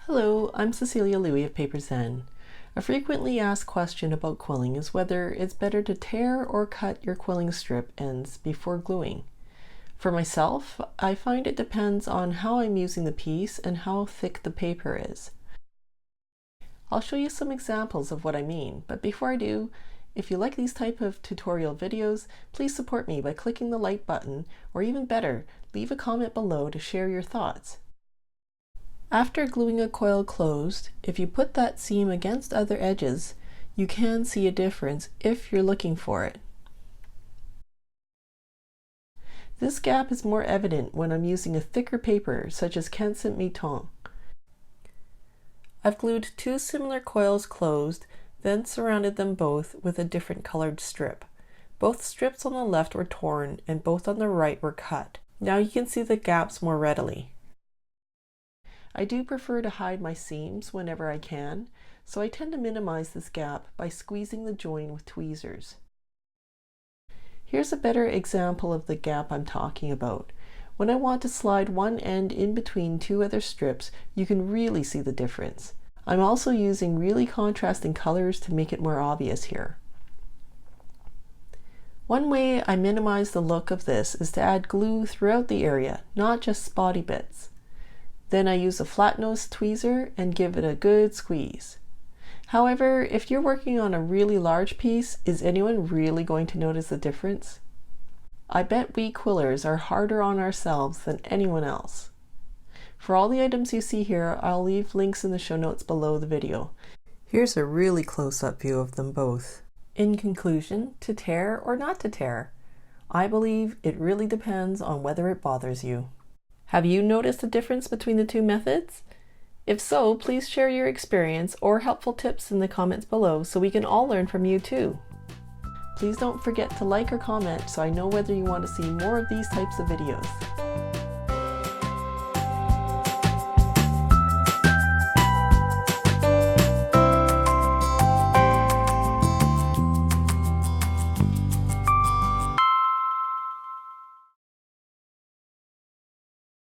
Hello, I'm Cecilia Louie of Paper Zen. A frequently asked question about quilling is whether it's better to tear or cut your quilling strip ends before gluing. For myself, I find it depends on how I'm using the piece and how thick the paper is. I'll show you some examples of what I mean, but before I do, if you like these type of tutorial videos, please support me by clicking the like button, or even better, leave a comment below to share your thoughts. After gluing a coil closed, if you put that seam against other edges, you can see a difference if you're looking for it. This gap is more evident when I'm using a thicker paper such as Canne Saint-Mitton. I've glued two similar coils closed, then surrounded them both with a different colored strip. Both strips on the left were torn and both on the right were cut. Now you can see the gaps more readily. I do prefer to hide my seams whenever I can, so I tend to minimize this gap by squeezing the join with tweezers. Here's a better example of the gap I'm talking about. When I want to slide one end in between two other strips, you can really see the difference. I'm also using really contrasting colors to make it more obvious here. One way I minimize the look of this is to add glue throughout the area, not just spotty bits. Then I use a flat-nosed tweezer and give it a good squeeze. However, if you're working on a really large piece, is anyone really going to notice the difference? I bet we quillers are harder on ourselves than anyone else. For all the items you see here, I'll leave links in the show notes below the video. Here's a really close-up view of them both. In conclusion, to tear or not to tear? I believe it really depends on whether it bothers you. Have you noticed a difference between the two methods? If so, please share your experience or helpful tips in the comments below so we can all learn from you too. Please don't forget to like or comment so I know whether you want to see more of these types of videos.